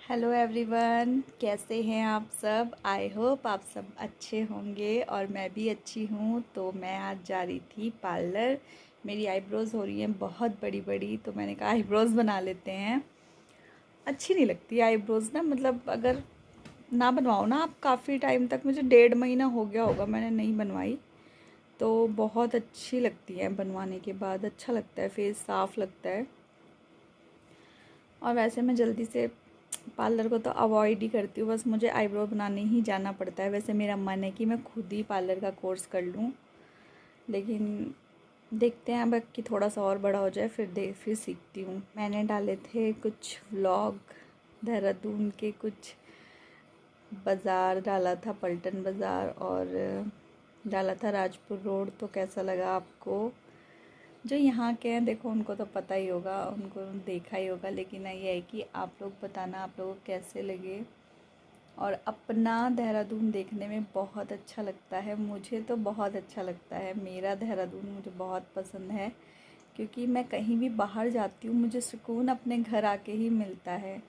Hello everyone, कैसे हैं आप सब। आई होप आप सब अच्छे होंगे और मैं भी अच्छी हूँ। तो मैं आज जा रही थी पार्लर। मेरी आईब्रोज़ हो रही हैं बहुत बड़ी बड़ी, तो मैंने कहा आईब्रोज़ बना लेते हैं। अच्छी नहीं लगती आईब्रोज़ ना, मतलब अगर ना बनवाओ ना आप काफ़ी टाइम तक, मुझे 1.5 महीना हो गया होगा मैंने नहीं बनवाई, तो बहुत अच्छी लगती है बनवाने के बाद। अच्छा लगता है, फेस साफ़ लगता है। और वैसे मैं जल्दी से पार्लर को तो अवॉइड ही करती हूँ, बस मुझे आईब्रो बनाने ही जाना पड़ता है। वैसे मेरा मन है कि मैं खुद ही पार्लर का कोर्स कर लूँ, लेकिन देखते हैं अब कि थोड़ा सा और बड़ा हो जाए फिर सीखती हूँ। मैंने डाले थे कुछ व्लॉग, देहरादून के कुछ बाज़ार डाला था, पलटन बाज़ार, और डाला था राजपुर रोड। तो कैसा लगा आपको? जो यहाँ के हैं देखो उनको तो पता ही होगा, उनको देखा ही होगा, लेकिन ये है कि आप लोग बताना आप लोगों को कैसे लगे। और अपना देहरादून देखने में बहुत अच्छा लगता है, मुझे तो बहुत अच्छा लगता है। मेरा देहरादून मुझे बहुत पसंद है, क्योंकि मैं कहीं भी बाहर जाती हूँ मुझे सुकून अपने घर आके ही मिलता है।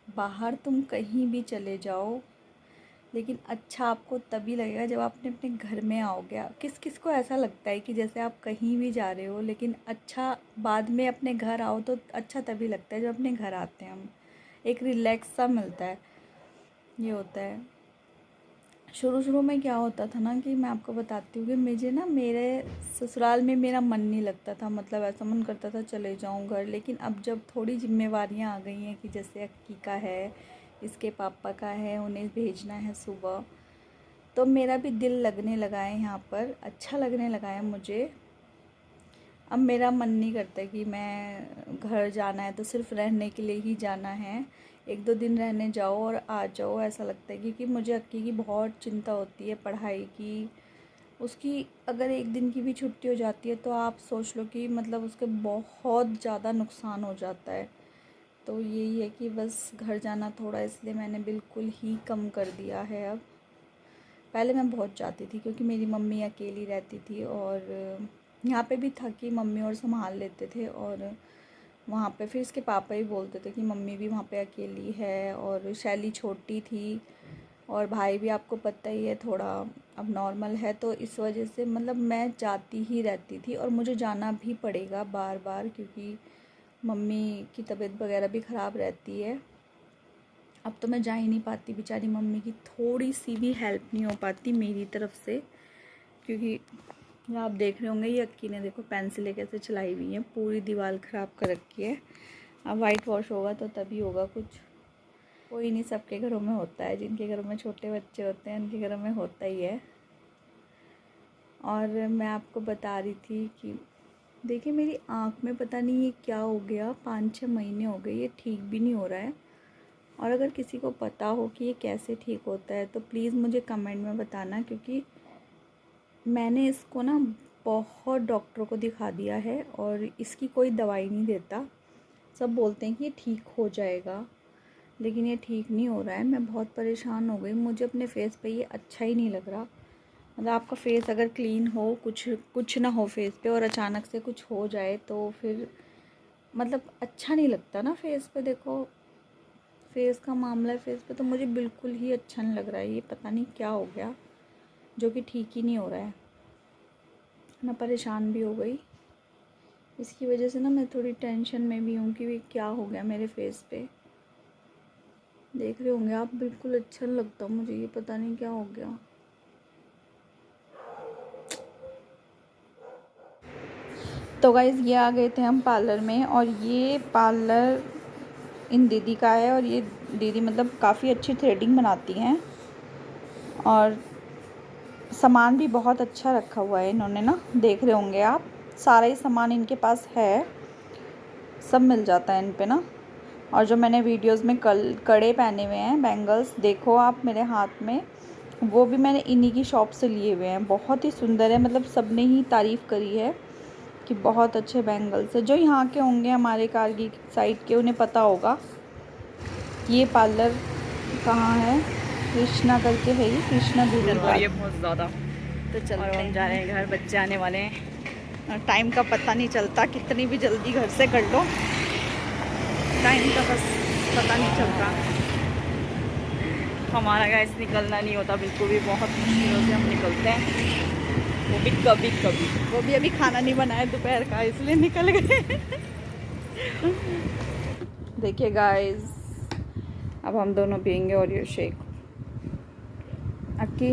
बाहर तुम कहीं भी चले जाओ, लेकिन अच्छा आपको तभी लगेगा जब आप अपने घर में आओगे। किस किस को ऐसा लगता है कि जैसे आप कहीं भी जा रहे हो, लेकिन अच्छा बाद में अपने घर आओ तो अच्छा तभी लगता है जब अपने घर आते हैं हम, एक रिलैक्स सा मिलता है। ये होता है। शुरू शुरू में क्या होता था ना, कि मैं आपको बताती हूँ कि मुझे ना मेरे ससुराल में मेरा मन नहीं लगता था, मतलब ऐसा मन करता था चले जाऊँ घर। लेकिन अब जब थोड़ी जिम्मेवारियाँ आ गई हैं कि जैसे अक्की का है, इसके पापा का है, उन्हें भेजना है सुबह, तो मेरा भी दिल लगने लगा है यहाँ पर, अच्छा लगने लगा है मुझे। अब मेरा मन नहीं करता कि मैं घर जाना है तो सिर्फ रहने के लिए ही जाना है, 1-2 दिन रहने जाओ और आ जाओ, ऐसा लगता है। क्योंकि मुझे अक्की की बहुत चिंता होती है पढ़ाई की। उसकी अगर 1 दिन की भी छुट्टी हो जाती है तो आप सोच लो कि मतलब उसके बहुत ज़्यादा नुकसान हो जाता है। तो यही है कि बस घर जाना थोड़ा, इसलिए मैंने बिल्कुल ही कम कर दिया है अब। पहले मैं बहुत जाती थी क्योंकि मेरी मम्मी अकेली रहती थी, और यहाँ पे भी था कि मम्मी और संभाल लेते थे, और वहाँ पे फिर इसके पापा ही बोलते थे कि मम्मी भी वहाँ पे अकेली है, और शैली छोटी थी, और भाई भी आपको पता ही है थोड़ा अब नॉर्मल है। तो इस वजह से मतलब मैं जाती ही रहती थी, और मुझे जाना भी पड़ेगा बार बार, क्योंकि मम्मी की तबीयत वगैरह भी ख़राब रहती है। अब तो मैं जा ही नहीं पाती, बेचारी मम्मी की थोड़ी सी भी हेल्प नहीं हो पाती मेरी तरफ से। क्योंकि आप देख रहे होंगे ये अक्की ने देखो पेंसिलें कैसे चलाई हुई हैं, पूरी दीवार ख़राब कर रखी है। अब वाइट वॉश होगा तो तभी होगा कुछ। कोई नहीं, सबके घरों में होता है, जिनके घरों में छोटे बच्चे होते हैं उनके घरों में होता ही है। और मैं आपको बता रही थी कि देखिए मेरी आँख में पता नहीं ये क्या हो गया, 5-6 महीने हो गए ये ठीक भी नहीं हो रहा है। और अगर किसी को पता हो कि ये कैसे ठीक होता है तो प्लीज़ मुझे कमेंट में बताना, क्योंकि मैंने इसको ना बहुत डॉक्टरों को दिखा दिया है और इसकी कोई दवाई नहीं देता। सब बोलते हैं कि ये ठीक हो जाएगा, लेकिन ये ठीक नहीं हो रहा है। मैं बहुत परेशान हो गई, मुझे अपने फेस पे ये अच्छा ही नहीं लग रहा। मतलब आपका फेस अगर क्लीन हो, कुछ ना हो फेस पे, और अचानक से कुछ हो जाए तो फिर मतलब अच्छा नहीं लगता ना फेस पे। देखो फेस का मामला है, फेस पे तो मुझे बिल्कुल ही अच्छा नहीं लग रहा है। ये पता नहीं क्या हो गया जो कि ठीक ही नहीं हो रहा है। मैं परेशान भी हो गई इसकी वजह से ना, मैं थोड़ी टेंशन में भी हूँ कि क्या हो गया मेरे फेस पे। देख रहे होंगे आप, बिल्कुल अच्छा नहीं लगता मुझे, ये पता नहीं क्या हो गया। तो गाइज़ ये आ गए थे हम पार्लर में, और ये पार्लर इन दीदी का है, और ये दीदी मतलब काफ़ी अच्छी थ्रेडिंग बनाती हैं, और सामान भी बहुत अच्छा रखा हुआ है इन्होंने ना। देख रहे होंगे आप, सारा ही सामान इनके पास है, सब मिल जाता है इन पे ना। और जो मैंने वीडियोस में कड़े पहने हुए हैं, बैंगल्स देखो आप मेरे हाथ में, वो भी मैंने इन्हीं की शॉप से लिए हुए हैं। बहुत ही सुंदर है, मतलब सब ने ही तारीफ़ करी है कि बहुत अच्छे बैंगल्स है। जो यहाँ के होंगे हमारे कारगिल साइड के, उन्हें पता होगा ये पार्लर कहाँ है। कृष्णा करके है ये, कृष्णा दूरी हो रही है बहुत ज़्यादा। तो चलते और हम जा रहे हैं। हैं घर, बच्चे आने वाले हैं। टाइम का पता नहीं चलता, कितनी भी जल्दी घर से कर लो, टाइम का बस पता नहीं चलता। हमारा गैस निकलना नहीं होता बिल्कुल भी, बहुत मुश्किलों से हम निकलते हैं, वो भी कभी कभी। वो भी अभी खाना नहीं बनाया दोपहर का, इसलिए निकल गए। देखिए गाइस, अब हम दोनों पियेंगे ओरियो शेक। अक्की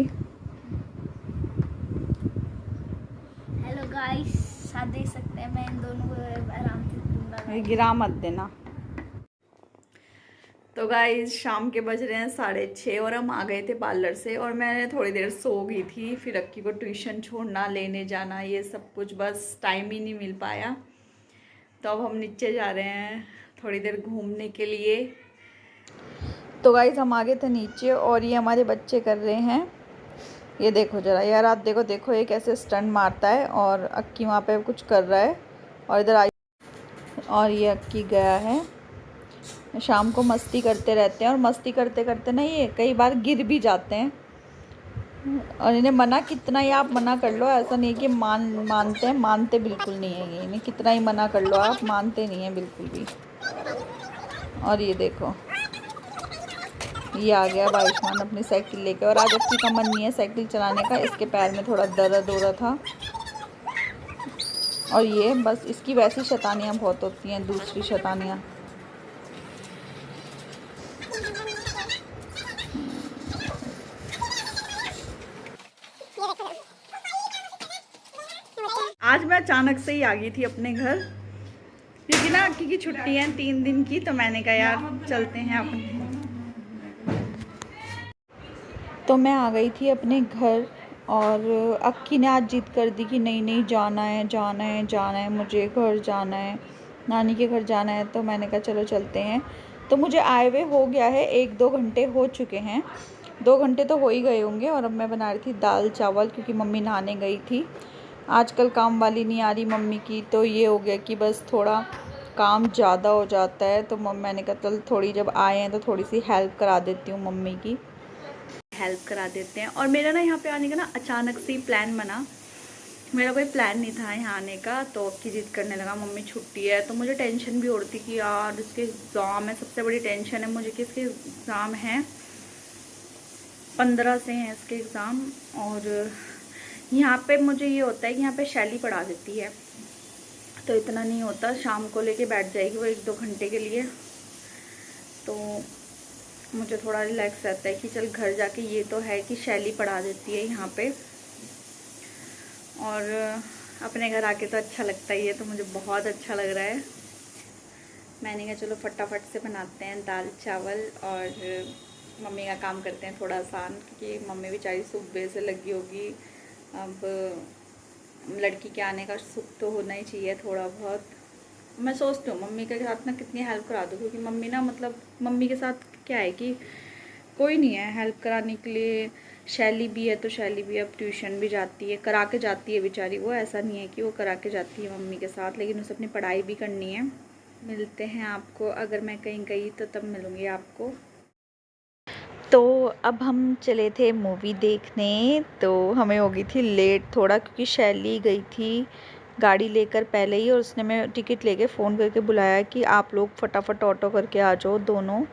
हेलो गाइस, आप देख सकते हैं मैं इन दोनों को आराम से पीऊंगा। गिरा मत देना। तो गाइस शाम के बज रहे हैं 6:30 और हम आ गए थे पार्लर से, और मैंने थोड़ी देर सो गई थी। फिर अक्की को ट्यूशन छोड़ना, लेने जाना, ये सब कुछ, बस टाइम ही नहीं मिल पाया। तो अब हम नीचे जा रहे हैं थोड़ी देर घूमने के लिए। तो गाइस हम आ गए थे नीचे, और ये हमारे बच्चे कर रहे हैं, ये देखो जरा यार, आप देखो देखो ये कैसे स्टंट मारता है, और अक्की वहाँ पे कुछ कर रहा है, और इधर आई, और ये अक्की गया है। शाम को मस्ती करते रहते हैं, और मस्ती करते करते ना ये कई बार गिर भी जाते हैं, और इन्हें मना कितना ही आप मना कर लो, ऐसा नहीं कि मानते हैं, मानते बिल्कुल नहीं है ये, इन्हें कितना ही मना कर लो आप, मानते नहीं हैं बिल्कुल भी। और ये देखो ये आ गया आयुष्मान अपनी साइकिल लेके, और आज अक्की का मन नहीं है साइकिल चलाने का, इसके पैर में थोड़ा दर्द हो रहा था। और ये बस इसकी वैसी शैतानियाँ बहुत होती हैं, दूसरी शैतानियाँ। आज मैं अचानक से ही आ गई थी अपने घर, क्योंकि ना अक्की की छुट्टी है 3 दिन की, तो मैंने कहा यार चलते हैं अपने। तो मैं आ गई थी अपने घर, और अक्की ने आज जिद कर दी कि नहीं नहीं जाना है, जाना है, जाना है, मुझे घर जाना है, नानी के घर जाना है। तो मैंने कहा चलो चलते हैं। तो मुझे आए हुए हो गया है, 1-2 घंटे हो चुके हैं, 2 घंटे तो हो ही गए होंगे। और अब मैं बना रही थी दाल चावल, क्योंकि मम्मी नहाने गई थी। आजकल काम वाली नहीं आ रही मम्मी की, तो ये हो गया कि बस थोड़ा काम ज़्यादा हो जाता है। तो मैंने कहा चल थोड़ी जब आए हैं तो थोड़ी सी हेल्प करा देती हूँ मम्मी की, हेल्प करा देते हैं। और मेरा ना यहाँ पे आने का ना अचानक से ही प्लान बना, मेरा कोई प्लान नहीं था यहाँ आने का। तो अक्की जिद करने लगा मम्मी छुट्टी है, तो मुझे टेंशन भी हो रही थी कि यार इसके एग्ज़ाम है, सबसे बड़ी टेंशन है मुझे कि इसके एग्ज़ाम हैं, 15 से हैं इसके एग्ज़ाम। और यहाँ पे मुझे ये होता है कि यहाँ पे शैली पढ़ा देती है, तो इतना नहीं होता, शाम को लेके बैठ जाएगी वो 1-2 घंटे के लिए, तो मुझे थोड़ा रिलैक्स रहता है कि चल घर जाके ये तो है कि शैली पढ़ा देती है यहाँ पे, और अपने घर आके तो अच्छा लगता ही है, तो मुझे बहुत अच्छा लग रहा है। मैंने कहा चलो फटाफट से बनाते हैं दाल चावल, और मम्मी का काम करते हैं थोड़ा आसान, क्योंकि मम्मी बेचारी सुबह से लगी होगी। अब लड़की के आने का सुख तो होना ही चाहिए थोड़ा बहुत। मैं सोचती हूँ मम्मी के साथ ना कितनी हेल्प करा दूँ, क्योंकि मम्मी ना मतलब मम्मी के साथ क्या है कि कोई नहीं है हेल्प कराने के लिए। शैली भी है, तो शैली भी अब ट्यूशन भी जाती है, करा के जाती है बेचारी वो, ऐसा नहीं है कि वो करा के जाती है मम्मी के साथ, लेकिन उसे अपनी पढ़ाई भी करनी है। मिलते हैं आपको, अगर मैं कहीं गई तो तब मिलूँगी आपको। तो अब हम चले थे मूवी देखने, तो हमें हो गई थी लेट थोड़ा, क्योंकि शैली गई थी गाड़ी लेकर पहले ही, और उसने मैं टिकट लेके फ़ोन करके बुलाया कि आप लोग फटाफट ऑटो करके आ जाओ दोनों।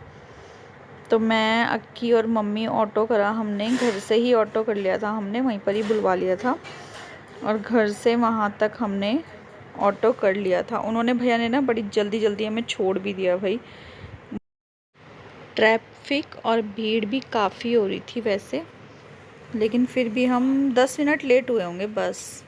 तो मैं, अक्की और मम्मी ऑटो करा, हमने घर से ही ऑटो कर लिया था, हमने वहीं पर ही बुलवा लिया था, और घर से वहाँ तक हमने ऑटो कर लिया था। उन्होंने, भैया ने ना बड़ी जल्दी जल्दी हमें छोड़ भी दिया भाई। ट्रैफिक और भीड़ भी काफ़ी हो रही थी वैसे, लेकिन फिर भी हम 10 मिनट लेट हुए होंगे बस।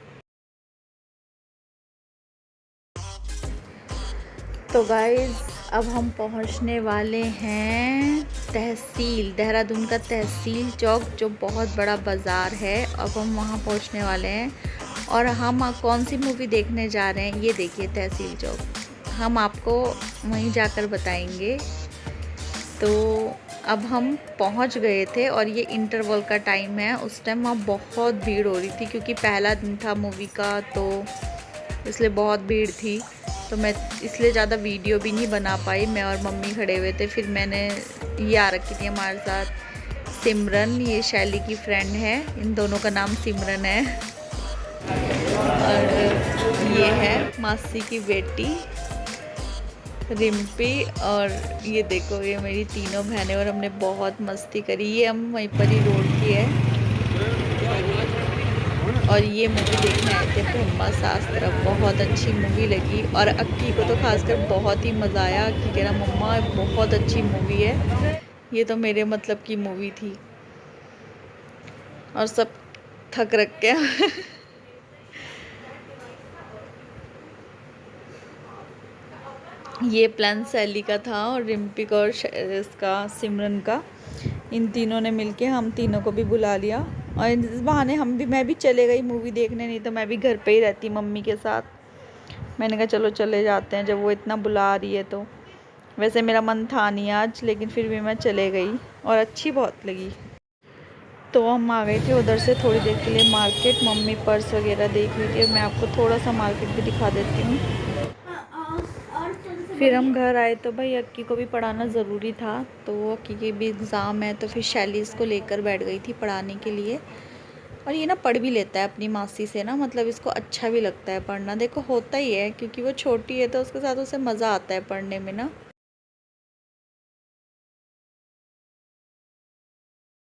तो गाइज़ अब हम पहुंचने वाले हैं तहसील, देहरादून का तहसील चौक, जो बहुत बड़ा बाज़ार है। अब हम वहां पहुंचने वाले हैं, और हम कौन सी मूवी देखने जा रहे हैं ये देखिए, तहसील चौक, हम आपको वहीं जाकर बताएंगे। तो अब हम पहुंच गए थे, और ये इंटरवल का टाइम है, उस टाइम वहाँ बहुत भीड़ हो रही थी, क्योंकि पहला दिन था मूवी का, तो इसलिए बहुत भीड़ थी। तो मैं इसलिए ज़्यादा वीडियो भी नहीं बना पाई, मैं और मम्मी खड़े हुए थे। फिर मैंने ये आ रखी थी हमारे साथ सिमरन, ये शैली की फ्रेंड है, इन दोनों का नाम सिमरन है, और ये है मासी की बेटी। रिम्पी और ये देखो, ये मेरी तीनों बहनें, और हमने बहुत मस्ती करी। ये हम वहीं पर ही रोड की है और ये मूवी देखने आए थे ब्रह्मा शास्त्र। बहुत अच्छी मूवी लगी और अक्की को तो खासकर बहुत ही मज़ा आया। अक्की कह रहा मम्मा बहुत अच्छी मूवी है, ये तो मेरे मतलब की मूवी थी। और सब थक रखे हैं। ये प्लान सैली का था और रिम्पी का और इसका सिमरन का। इन तीनों ने मिलके हम तीनों को भी बुला लिया और इस बहाने मैं भी चले गई मूवी देखने, नहीं तो मैं भी घर पे ही रहती मम्मी के साथ। मैंने कहा चलो चले जाते हैं जब वो इतना बुला रही है तो। वैसे मेरा मन था नहीं आज, लेकिन फिर भी मैं चले गई और अच्छी बहुत लगी। तो हम आ गए थे उधर से थोड़ी देर के लिए मार्केट। मम्मी पर्स वगैरह देख रही थी और मैं आपको थोड़ा सा मार्केट भी दिखा देती हूँ। फिर हम घर आए तो भाई अक्की को भी पढ़ाना ज़रूरी था, तो अक्की के भी एग्ज़ाम है तो फिर शैली इसको लेकर बैठ गई थी पढ़ाने के लिए। और ये ना पढ़ भी लेता है अपनी मासी से ना, मतलब इसको अच्छा भी लगता है पढ़ना। देखो होता ही है क्योंकि वो छोटी है तो उसके साथ उसे मज़ा आता है पढ़ने में ना।